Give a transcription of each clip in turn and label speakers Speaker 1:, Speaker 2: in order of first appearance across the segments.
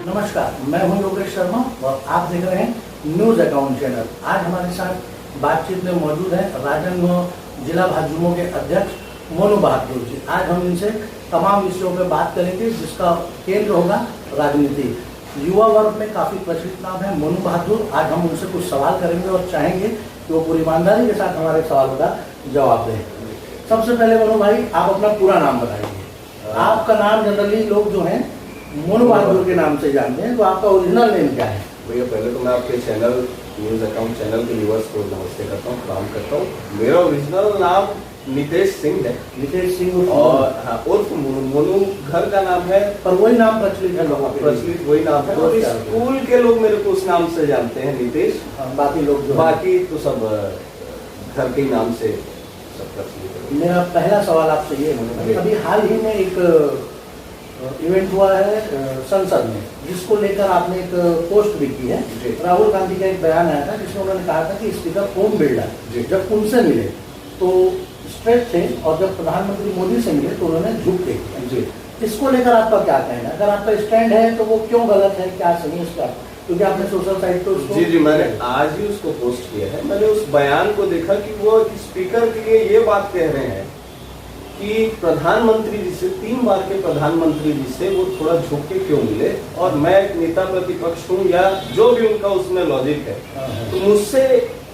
Speaker 1: नमस्कार, मैं हूं योगेश शर्मा और आप देख रहे हैं न्यूज अकाउंट चैनल। आज हमारे साथ बातचीत में मौजूद है राजनांदगांव जिला भाजयुमो के अध्यक्ष मोनू बहादुर जी। आज हम इनसे तमाम विषयों पर बात करेंगे जिसका केंद्र होगा राजनीति। युवा वर्ग में काफी प्रचलित नाम है मोनू बहादुर। आज हम उनसे कुछ सवाल करेंगे और चाहेंगे कि वो पूरी ईमानदारी के साथ हमारे सवालों का जवाब दें। सबसे पहले मोनू भाई, आप अपना पूरा नाम बताइए। आपका नाम जनरली लोग जो है मोनू बहादुर के नाम से जानते हैं, तो आपका ओरिजिनल नेम क्या है?
Speaker 2: भैया पहले तो मैं आपके चैनल न्यूज अकाउंट चैनल के व्यूअर्स को नमस्ते करता हूँ, प्रणाम करता हूँ। मेरा ओरिजिनल नाम नितेश सिंह है।
Speaker 1: नितेश सिंह
Speaker 2: और उर्फ मोनू घर का नाम है, पर
Speaker 1: वही नाम प्रचलित है लोगों के
Speaker 2: प्रचलित वही नाम है। और स्कूल के लोग मेरे को उस नाम से जानते हैं, नितेश।
Speaker 1: बाकी लोग
Speaker 2: बाकी तो सब घर के नाम से सब प्रचलित है।
Speaker 1: मेरा पहला सवाल आपसे ये है, अभी हाल ही में एक इवेंट हुआ है संसद में, जिसको लेकर आपने एक पोस्ट भी की है। राहुल गांधी का एक बयान आया था जिसमें उन्होंने कहा था कि स्पीकर ओम बिरला जब उनसे मिले तो स्ट्रेट थे और जब प्रधानमंत्री मोदी से मिले तो उन्होंने झुक के किया। इसको लेकर आपका क्या कहना है? अगर आपका स्टैंड है तो वो क्यों गलत है, क्या सही है इसका? क्योंकि आपने सोशल साइट पे
Speaker 2: जी मैंने आज ही उसको पोस्ट किया है। मैंने उस बयान को देखा कि वो स्पीकर के लिए ये बात कह रहे हैं कि प्रधानमंत्री जी से 3 बार के प्रधानमंत्री जी से वो थोड़ा झुक के क्यों मिले, और मैं एक नेता प्रतिपक्ष हूँ या जो भी उनका उसमें लॉजिक है, तो मुझसे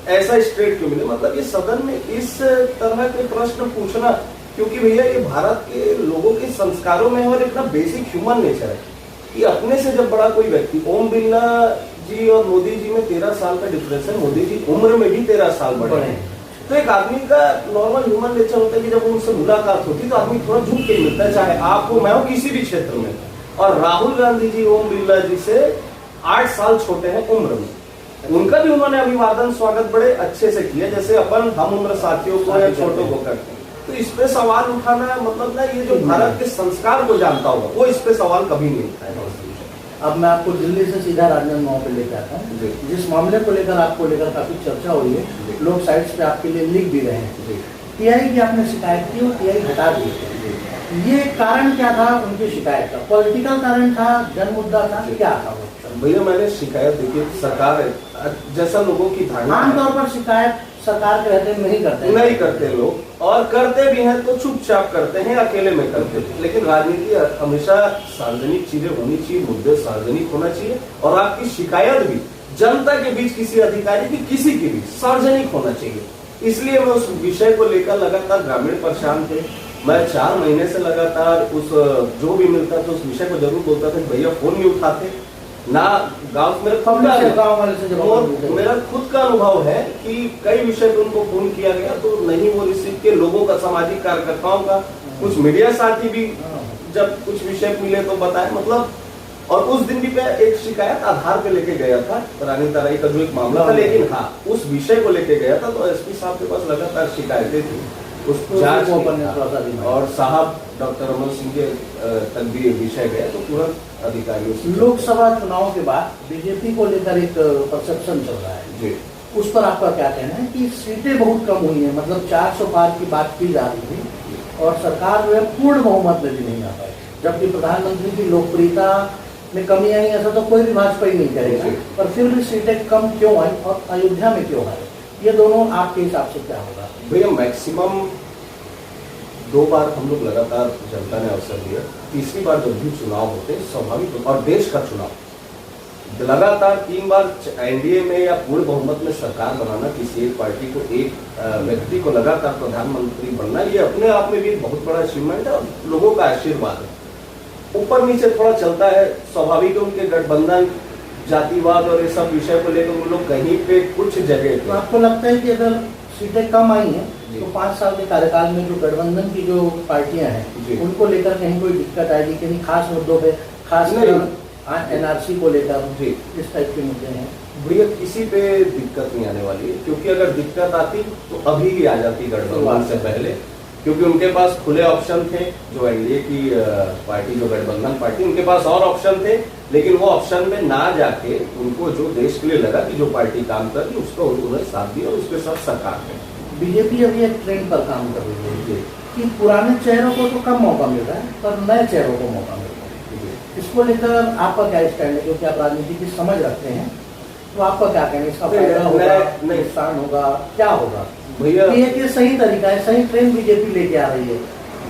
Speaker 2: ऐसा स्ट्रेट क्यों मिले। मतलब ये सदन में इस तरह के प्रश्न पूछना, क्योंकि भैया ये भारत के लोगों के संस्कारों में और एक ना बेसिक ह्यूमन नेचर है कि अपने से जब बड़ा कोई व्यक्ति, ओम बिरला जी और मोदी जी में 13 साल का डिफरेंस है, मोदी जी उम्र में भी 13 साल बड़े हैं, तो एक आदमी का नॉर्मल ह्यूमन नेचर होता है कि जब उनसे मुलाकात होती है तो आदमी थोड़ा झुक के मिलता है, चाहे आप हो मैं हो किसी भी क्षेत्र में। और राहुल गांधी जी ओम बिरला जी से 8 साल छोटे हैं उम्र में, उनका भी उन्होंने अभिवादन स्वागत बड़े अच्छे से किया, जैसे अपन हम उम्र साथियों को या छोटों को करते हैं। तो इस पे सवाल उठाना मतलब ना, ये जो भारत के संस्कार को जानता होगा वो इस पे सवाल कभी नहीं उठाएगा।
Speaker 1: अब मैं आपको दिल्ली से सीधा राजनांदगांव पे लेकर आता हूँ। जिस मामले को लेकर आपको लेकर काफी चर्चा हुई है, लोग साइट्स पे आपके लिए लिख भी रहे हैं। टीआई की आपने शिकायत की और टीआई हटा दी, ये कारण क्या था उनकी शिकायत का? पॉलिटिकल कारण था, जन मुद्दा था, क्या था वो?
Speaker 2: भैया मैंने शिकायत देखी, सरकार जैसा लोगों की धारणा,
Speaker 1: आमतौर पर शिकायत सरकार के रहते नहीं करते
Speaker 2: लोग, और करते भी हैं तो चुपचाप करते हैं, अकेले में करते हैं। लेकिन राजनीति हमेशा सार्वजनिक चीजें होनी चाहिए, मुद्दे सार्वजनिक होना चाहिए, और आपकी शिकायत भी जनता के बीच, किसी अधिकारी की किसी के बीच सार्वजनिक होना चाहिए। इसलिए मैं उस विषय को लेकर लगातार ग्रामीण परेशान थे। मैं 4 महीने से लगातार उस जो भी मिलता था उस विषय को जरूर बोलता था। भैया फोन नहीं उठाते ना, गांव मेरा खुद का अनुभव है कि कई विषय पे उनको फोन किया गया तो नहीं वो रिसीव के, लोगों का, सामाजिक कार्यकर्ताओं का, कुछ मीडिया साथी भी जब कुछ विषय मिले तो बताए, मतलब। और उस दिन भी मैं एक शिकायत आधार पे लेके गया था, रानी तराई का जो एक मामला था, लेकिन हाँ उस विषय को लेके गया था तो एसपी साहब के पास लगातार शिकायतें थी उस जांच और साहब डॉक्टर रमन सिंह के तक भी विषय गया तो तुरंत अधिकारियों से।
Speaker 1: लोकसभा चुनाव के बाद बीजेपी को लेकर एक परसेप्शन चल रहा है जी, उस पर आपका क्या कहना है कि सीटें बहुत कम हुई है? मतलब 400 पार की बात की जा रही थी और सरकार जो है पूर्ण बहुमत में भी नहीं आ पाई, जबकि प्रधानमंत्री की लोकप्रियता में कमी आई, ऐसा तो कोई भी भाजपा ही नहीं करेगा, पर फिर भी सीटें कम क्यों आई और अयोध्या में क्यों आई? ये दोनों आपके हिसाब से क्या होगा?
Speaker 2: भैया मैक्सिमम 2 बार हम लोग लगातार जनता ने अवसर दिया, तीसरी बार जब भी चुनाव होते स्वाभाविक, और देश का चुनाव लगातार 3 बार एनडीए में या पूर्ण बहुमत में सरकार बनाना, किसी एक पार्टी को, एक व्यक्ति को लगातार प्रधानमंत्री बनना, ये अपने आप में भी एक बहुत बड़ा अचीवमेंट है और लोगों का आशीर्वाद है। ऊपर नीचे थोड़ा चलता है, स्वाभाविक है, उनके गठबंधन, जातिवाद और ये सब विषय को लेकर वो लोग कहीं पे कुछ जगह।
Speaker 1: तो आपको लगता है कि अगर सीटें कम आई हैं तो 5 साल के कार्यकाल में जो गठबंधन की जो पार्टियां हैं उनको लेकर कहीं कोई दिक्कत आएगी? कहीं खास मुद्दों पे, खास एनआरसी को लेकर इस टाइप के मुद्दे हैं?
Speaker 2: भैया किसी पे दिक्कत नहीं आने वाली है, क्योंकि अगर दिक्कत आती तो अभी ही आ जाती गठबंधन से पहले, क्योंकि उनके पास खुले ऑप्शन थे। जो एनडीए की पार्टी, जो गठबंधन पार्टी, उनके पास और ऑप्शन थे, लेकिन वो ऑप्शन में ना जाके उनको जो देश के लिए लगा कि जो पार्टी काम कर रही उसको उन्होंने साथ दिया और उसके साथ सरकार है।
Speaker 1: बीजेपी अभी एक ट्रेंड पर काम कर रही है कि पुराने चेहरों को तो कम मौका मिल रहा है पर नए चेहरों को मौका मिल रहा है। इस इसको लेकर आपका क्या स्टैंड है, क्योंकि आप राजनीति की समझ रखते हैं, तो आपका क्या कहना है, इसका फायदा होगा, नुकसान होगा, क्या होगा
Speaker 2: भैया?
Speaker 1: ये सही तरीका है, सही ट्रेंड बीजेपी लेके आ रही है।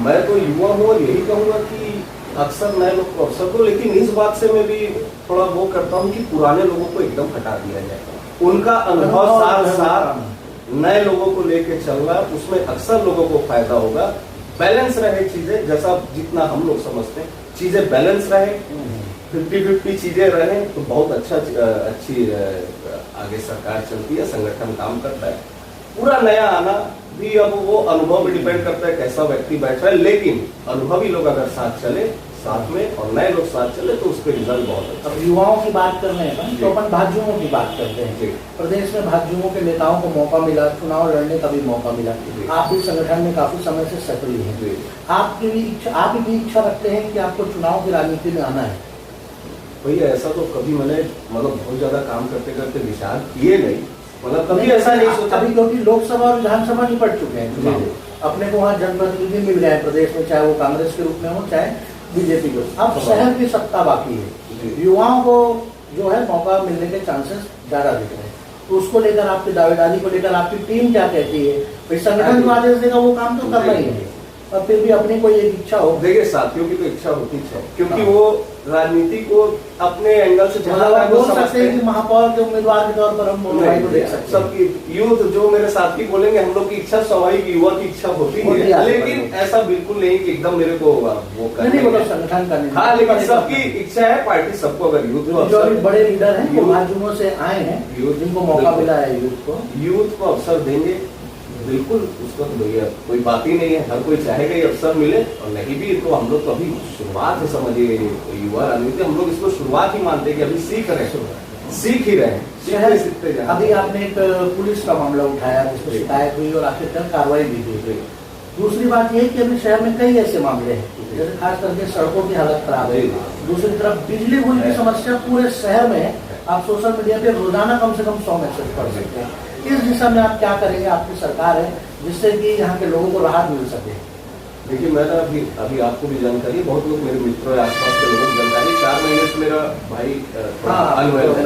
Speaker 2: मैं तो युवा हूँ और यही कहूंगा कि अक्सर नए लोग को अवसर दो, लेकिन इस बात से मैं भी थोड़ा वो करता हूँ कि पुराने लोगों को एकदम हटा दिया जाए। उनका अनुभव साथ साथ नए लोगों को लेके चलना, उसमें अक्सर लोगों को फायदा होगा। बैलेंस रहे चीजें, जैसा जितना हम लोग समझते हैं, चीजें बैलेंस रहे, 50-50 चीजें रहे तो बहुत अच्छी आगे सरकार चलती है, संगठन काम करता है। पूरा नया आना भी अब वो अनुभव पे डिपेंड करता है कैसा व्यक्ति बैठ रहा है, लेकिन अनुभवी लोग अगर साथ चले साथ में और नए लोग साथ चले तो उसके रिजल्ट बहुत अच्छा।
Speaker 1: अब युवाओं की बात कर रहे हैं तो अपन भाजयुमों की बात करते हैं। प्रदेश में भाजयुमों के नेताओं को मौका मिला, चुनाव लड़ने का भी मौका मिला। आप भी संगठन में काफी समय से सक्रिय हैं, आप भी इच्छा रखते हैं कि आपको चुनाव की राजनीति में आना है?
Speaker 2: भैया ऐसा तो कभी मैंने बहुत ज्यादा काम करते करते विचार किए नहीं, कभी ऐसा नहीं सोचा।
Speaker 1: अभी क्योंकि लोकसभा और विधानसभा निपट चुके हैं चुनाव, अपने को वहाँ जनप्रतिनिधि मिल गए हैं प्रदेश में, चाहे वो कांग्रेस के रूप में हो चाहे बीजेपी को। अब शहर की सत्ता बाकी है, युवाओं को जो है मौका मिलने के चांसेस ज्यादा दिख रहे हैं, तो उसको लेकर आपकी दावेदारी को लेकर आपकी टीम क्या कहती है? भाई संगठन जो आदेश देगा वो काम तो कर रही है, और फिर भी अपनी कोई एक इच्छा हो।
Speaker 2: देखिए साथियों की तो इच्छा होती है, क्योंकि वो राजनीति को अपने एंगल से
Speaker 1: बोल सकते हैं कि महापौर के उम्मीदवार के तौर पर हम को देख सकते हैं।
Speaker 2: सबकी यूथ जो मेरे साथी बोलेंगे, हम लोग की इच्छा स्वाभाविक युवा की इच्छा होती है, लेकिन ऐसा बिल्कुल नहीं कि एकदम मेरे को वो
Speaker 1: नहीं, मतलब संगठन करने।
Speaker 2: हाँ, लेकिन सबकी इच्छा है, पार्टी सबको अगर यूथ
Speaker 1: जो अभी बड़े लीडर हैं वो भाजयुमों से आए हैं, जिनको मौका मिला है,
Speaker 2: यूथ को अवसर देंगे बिल्कुल, उसका तो भैया कोई बात ही नहीं है। हर कोई चाहेगा ये अवसर मिले, और नहीं भी तो हम लोग तो अभी शुरुआत है, समझिए युवा राजनीति हम लोग इसको शुरुआत ही मानते हैं कि अभी सीख ही रहे हैं।
Speaker 1: अभी आपने एक पुलिस का मामला उठाया जिसमें शिकायत हुई और आखिरकार कार्रवाई भी हुई। दूसरी बात यह कि अभी शहर में कई ऐसे मामले हैं, जैसे खास करके सड़कों की हालत खराब है, दूसरी तरफ बिजली गुल की समस्या पूरे शहर में है। आप सोशल मीडिया पे रोजाना कम से कम 100 मैसेज पढ़ सकते हैं। इस दिशा में आप क्या करेंगे? आपकी सरकार है जिससे कि यहाँ के लोगों को राहत मिल सके।
Speaker 2: देखिए मैंने अभी आपको भी जानकारी, बहुत लोग मेरे मित्रों या आसपास के लोगों को जानकारी, 4 महीने से मेरा भाई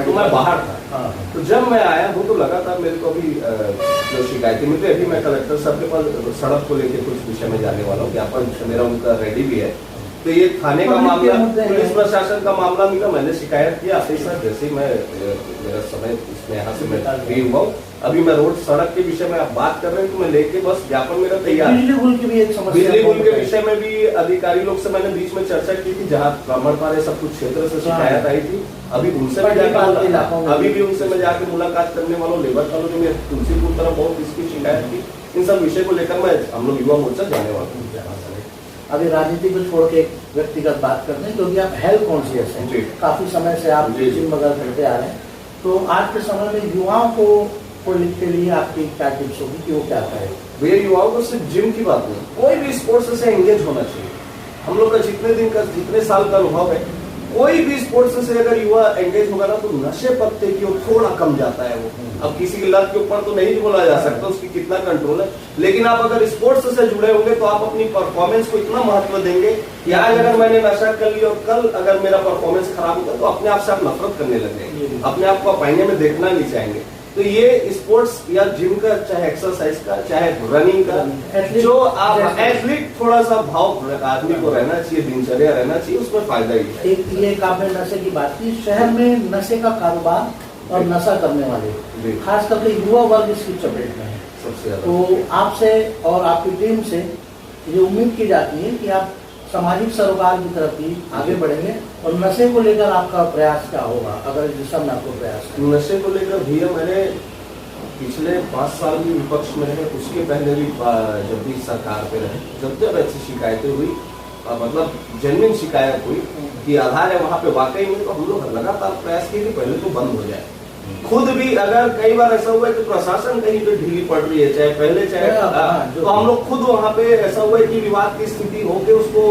Speaker 2: तो मैं बाहर था। तो जब मैं आया हूँ तो लगातार मेरे को अभी जो शिकायतें मिलती, अभी मैं कलेक्टर साहब के पास सड़क को लेकर कुछ विषय में जाने वाला हूँ, ज्ञापन मेरा उनका रेडी भी है। तो ये थाने का मामला, पुलिस प्रशासन का मामला मिला, मैंने शिकायत किया। आपके साथ जैसे मैं मेरा समय इसमें यहाँ से मैं फ्री हुआ, अभी मैं रोड सड़क के विषय में आप बात कर रहे हैं तो मैं लेके बस ज्ञापन मेरा तैयार।
Speaker 1: बिजली गुल की भी एक समस्या,
Speaker 2: बिजली गुल के विषय में भी अधिकारी लोग से मैंने बीच में चर्चा की थी, जहाँ ब्राह्मणपाल सब कुछ क्षेत्र से शिकायत आई थी। अभी उनसे अभी भी उनसे मैं जाकर मुलाकात करने वाला हूँ। लेबर कॉलोनी में तुलसीपुर तरफ बहुत इसकी शिकायत थी। इन सब विषय को लेकर मैं हम लोग युवा मोर्चा जाने वाला हूँ।
Speaker 1: अभी राजनीति को छोड़ के एक व्यक्तिगत बात करते हैं, क्योंकि आप हेल्थ कॉन्शियस हैं, काफी समय से आप जिम वगैरह करते आ रहे हैं, तो आज के समय में युवाओं को के लिए आपकी क्या टिप्स होगी कि वो क्या करें?
Speaker 2: भैया युवाओं को सिर्फ जिम की बात नहीं, कोई भी स्पोर्ट्स से एंगेज होना चाहिए। हम लोग का जितने साल का अनुभव है, कोई भी स्पोर्ट्स से अगर युवा एंगेज होगा ना तो नशे पत्ते की ओर थोड़ा कम जाता है वो। अब किसी की लत के ऊपर तो नहीं बोला जा सकता उसकी कितना कंट्रोल है, लेकिन आप अगर स्पोर्ट्स से जुड़े होंगे तो आप अपनी परफॉर्मेंस को इतना महत्व देंगे कि आज अगर मैंने नशा कर लिया और कल अगर मेरा परफॉर्मेंस खराब होगा तो अपने आप से आप नफरत करने लगेंगे, अपने आप को आईने में देखना नहीं चाहेंगे। तो ये स्पोर्ट्स या जिम का, चाहे एक्सरसाइज का, चाहे रनिंग का, जो आप एथलीट थोड़ा सा भाव आदमी को रहना चाहिए, दिनचर्या रहना चाहिए, उसमें फायदा ही है।
Speaker 1: एक ये आपने नशे की बात की, शहर में नशे का कारोबार और नशा करने वाले खास करके युवा वर्ग इसकी चपेट में है
Speaker 2: सबसे ज्यादा।
Speaker 1: तो आपसे और आपकी टीम से ये उम्मीद की जाती है कि आप सामाजिक सरोकार की तरफ भी आगे बढ़ेंगे, और नशे को लेकर आपका प्रयास क्या होगा अगर इस दिशा में आपको प्रयास है?
Speaker 2: नशे को लेकर भैया मैंने पिछले 5 साल भी विपक्ष में रहे, उसके पहले भी जब भी सरकार पे रहे, जब ऐसी शिकायतें हुई, मतलब जेन्युइन शिकायत हुई कि आधार है वहाँ पे वाकई में, तो हम लोग लगातार प्रयास किए कि पहले तो बंद हो जाए। खुद भी अगर कई बार ऐसा हुआ है कि प्रशासन कहीं पे ढीली पड़ रही है, चाहे पहले चाहे तो हम लोग खुद वहाँ पे ऐसा हुआ है कि विवाद की स्थिति होके उसको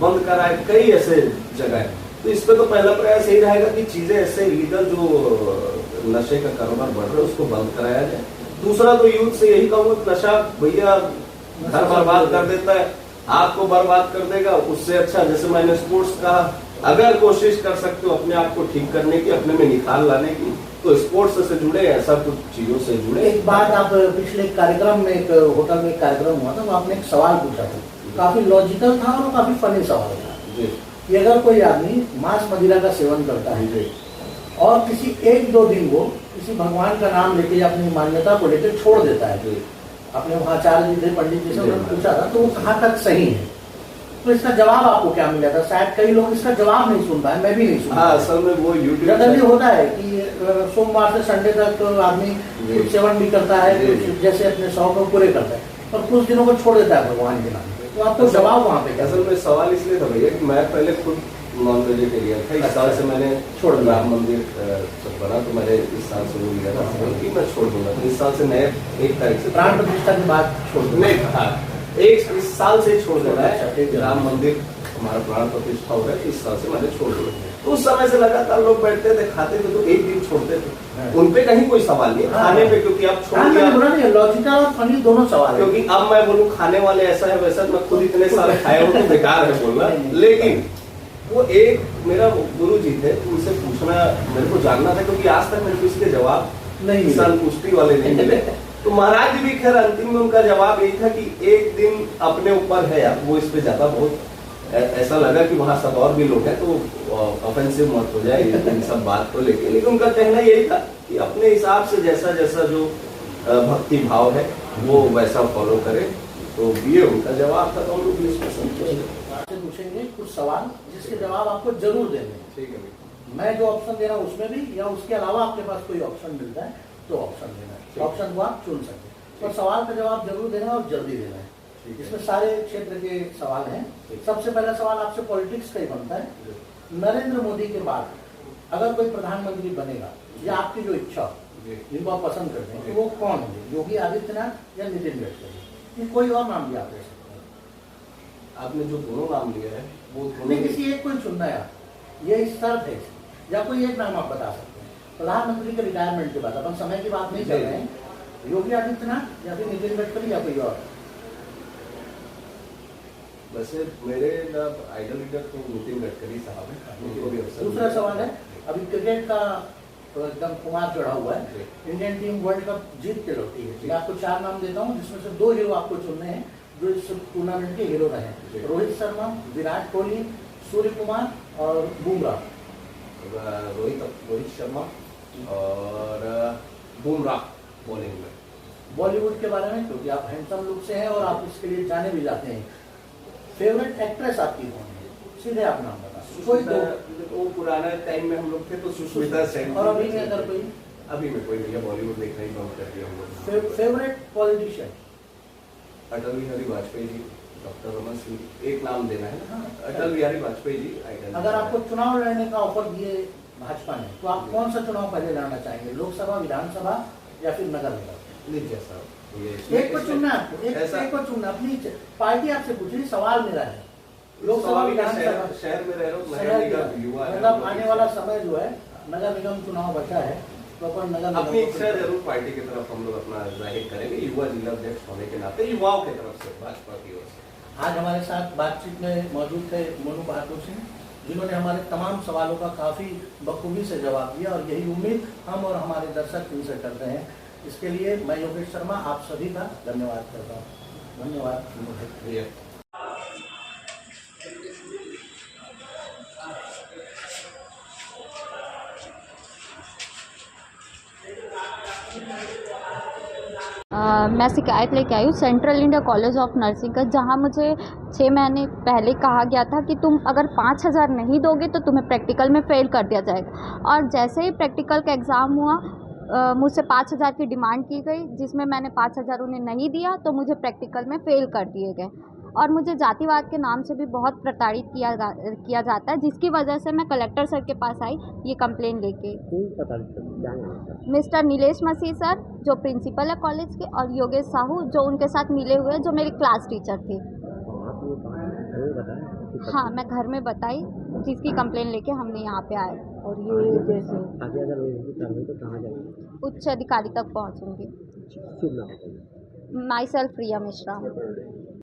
Speaker 2: बंद कराए, कई ऐसे जगह है। तो इस पे तो पहला प्रयास यही रहेगा कि चीजें ऐसे लीगल जो नशे का कारोबार बढ़ रहा है उसको बंद कराया जाए। दूसरा तो यूथ से यही कहूँगा, नशा भैया घर बर्बाद कर देता है, आपको बर्बाद कर देगा। उससे अच्छा, जैसे मैंने स्पोर्ट्स कहा, अगर कोशिश कर सकते हो अपने आप को ठीक करने की, अपने में निखार लाने की, तो स्पोर्ट्स से जुड़े, ऐसा कुछ चीजों से जुड़े।
Speaker 1: एक बात, आप पिछले कार्यक्रम में एक होटल में एक कार्यक्रम हुआ था, तो आपने एक सवाल पूछा था, काफी लॉजिकल था और काफी फनी सवाल था कि अगर कोई आदमी मांस मदिरा का सेवन करता है और किसी 1-2 दिन वो किसी भगवान का नाम लेके या अपनी मान्यता को लेकर छोड़ देता है, अपने वहाँ आचार्य जी थे, पंडित जी से उन्होंने पूछा था, तो वो कहाँ तक सही है? तो इसका जवाब आपको क्या मिला था? शायद कई लोग इसका जवाब नहीं सुन पाए, मैं भी नहीं सुन पाया।
Speaker 2: असल में वो
Speaker 1: जनरली होता है कि सोमवार से संडे तक आदमी कुछ सेवन भी करता है, कुछ जैसे अपने शौक को पूरे करता है, और कुछ दिनों को छोड़ देता है भगवान के नाम पे। तो आपको जवाब वहाँ पे?
Speaker 2: असल में सवाल इसलिए था भैया कि मैं पहले खुद नॉन वेजिटेरियन था। इस साल से मैंने
Speaker 1: छोड़ दिया।
Speaker 2: राम मंदिर जब बना तो मैंने इस साल से वो लिया था कि मैं छोड़ दूंगा। तो इस साल से नए 1 तारीख से
Speaker 1: प्राण प्रतिष्ठा की बात छोड़
Speaker 2: नहीं था, इस साल से छोड़ देना
Speaker 1: अच्छा, ठीक
Speaker 2: है।
Speaker 1: है।
Speaker 2: राम मंदिर हमारा प्राण प्रतिष्ठा हो रहा है, इस साल से मैंने छोड़ दिया। तो उस समय से लगातार लोग बैठते थे, खाते थे, तो एक दिन छोड़ते थे, उनपे कहीं कोई सवाल नहीं खाने पे, क्योंकि अब छोड़ दिया।
Speaker 1: लॉजिकल और फनी दोनों सवाल है।
Speaker 2: क्योंकि अब मैं बोलूँ खाने वाले ऐसा है वैसा, मैं खुद इतने साल खाए हूँ तो बेकार है बोलना। लेकिन वो एक मेरा गुरु जी थे, उनसे पूछना मेरे को जानना था, क्योंकि आज तक मेरे को इसके जवाब
Speaker 1: नहीं
Speaker 2: संतुष्टि वाले नहीं मिले। तो महाराज जी भी खैर अंतिम में उनका जवाब यही था कि एक दिन अपने ऊपर है, अब वो इस पे ज्यादा बहुत ऐसा लगा कि वहाँ सब और भी लोग हैं तो ऑफेंसिव मत हो जाए इन सब बात को लेके। लेकिन उनका कहना यही था कि अपने हिसाब से जैसा जैसा जो भक्ति भाव है वो वैसा फॉलो करे। तो ये उनका जवाब था, तो हम लोग इसमें संतुष्ट।
Speaker 1: आपसे पूछेंगे कुछ सवाल जिसके जवाब आपको जरूर देने।
Speaker 2: ठीक है,
Speaker 1: मैं जो ऑप्शन दे रहा हूँ उसमें भी, या उसके अलावा आपके पास कोई ऑप्शन मिलता है तो ऑप्शन देना है, ऑप्शन को आप चुन सकते हैं। और सवाल का जवाब जरूर देना है और जल्दी देना है। इसमें सारे क्षेत्र के सवाल हैं। सबसे पहला सवाल आपसे पॉलिटिक्स का ही बनता है। नरेंद्र मोदी के बाद अगर कोई प्रधानमंत्री बनेगा, या आपकी जो इच्छा जिनको आप पसंद करते हैं, तो वो कौन होंगे? योगी आदित्यनाथ या नितिन गडकरी? कोई और नाम भी आप ले सकते हैं।
Speaker 2: आपने जो दोनों नाम लिया है वो
Speaker 1: नहीं, किसी एक को ही चुनना है, ये शर्त है, या कोई एक नाम आप बता सकते हैं। प्रधानमंत्री के रिटायरमेंट के बाद, अपन समय की बात नहीं कर रहे हैं, योगी आदित्यनाथ या फिर नितिन गडकरी या कोई और?
Speaker 2: वैसे मेरे आइडल लीडर तो नितिन गडकरी साहब है।
Speaker 1: दूसरा सवाल है, अभी क्रिकेट का तो एकदम कुमार चढ़ा हुआ है, इंडियन टीम वर्ल्ड कप जीत के लौटी है। मैं आपको 4 नाम देता हूँ, जिसमें से 2 हीरो आपको चुनने हैं जो इस टूर्नामेंट के हीरो रहे। रोहित शर्मा, विराट कोहली, सूर्य कुमार और बुमराह।
Speaker 2: रोहित शर्मा और बुमराह बॉलिंग में।
Speaker 1: बॉलीवुड के बारे में, क्योंकि आप हैंडसम लुक से हैं और आप इसके लिए जाने भी जाते हैं, फेवरेट एक्ट्रेस आपकी कौन है? सीधे आप नाम बता। कोई तो
Speaker 2: वो पुराना टाइम में हम लोग थे तो सुष्मिता सेन।
Speaker 1: और अभी में अगर कोई?
Speaker 2: अभी में कोई भैया बॉलीवुड देखना ही बंद कर दिया हम लोग।
Speaker 1: Favourite politician?
Speaker 2: Atal Bihari Vajpayee ji, doctor Raman Singh. एक नाम देना है ना? अटल बिहारी वाजपेयी जी।
Speaker 1: अगर आपको चुनाव लड़ने का ऑफर दिए भाजपा ने, तो आप कौन सा चुनाव पहले लड़ना चाहेंगे? लोकसभा, विधानसभा या फिर नगर निगम?
Speaker 2: नहीं जैसा
Speaker 1: एक को चुनना है आपको, एक को चुनना। अपनी पार्टी आपसे पूछ रही, सवाल मेरा है। लोकसभा, विधानसभा,
Speaker 2: शहर में रह रहा हूँ,
Speaker 1: मतलब आने वाला समय जो है, नगर निगम चुनाव बचा है, तो अपन नगर निगम
Speaker 2: अपनी इच्छा जरूर पार्टी की तरफ हम लोग अपना जाहिर करेंगे, युवा जिला अध्यक्ष होने के नाते युवाओं की तरफ से, भाजपा की ओर से।
Speaker 1: आज हमारे साथ बातचीत में मौजूद थे मोनू बहादुर सिंह, जिन्होंने हमारे तमाम सवालों का काफी बखूबी से जवाब दिया, और यही उम्मीद हम और हमारे दर्शक इनसे करते हैं। इसके लिए मैं योगेश शर्मा आप सभी का धन्यवाद करता हूँ। धन्यवाद।
Speaker 3: मैं शिकायत लेके आई हूँ central India college of nursing का, जहाँ मुझे 6 महीने पहले कहा गया था कि तुम अगर 5,000 नहीं दोगे तो तुम्हें प्रैक्टिकल में फ़ेल कर दिया जाएगा। और जैसे ही प्रैक्टिकल का एग्ज़ाम हुआ, मुझसे 5,000 की डिमांड की गई, जिसमें मैंने 5,000 उन्हें नहीं दिया, तो मुझे प्रैक्टिकल में फ़ेल कर दिए गए। और मुझे जातिवाद के नाम से भी बहुत प्रताड़ित किया जाता है, जिसकी वजह से मैं कलेक्टर सर के पास आई ये कंप्लेन लेके। मिस्टर नीलेश मसीह सर जो प्रिंसिपल है कॉलेज के, और योगेश साहू जो उनके साथ मिले हुए जो मेरी क्लास टीचर थे। हाँ, मैं घर में बताई, जिसकी कंप्लेन लेके हमने यहाँ पे आए। और ये जैसे उच्च अधिकारी तक पहुँचूँगी। My self Priya Mishra.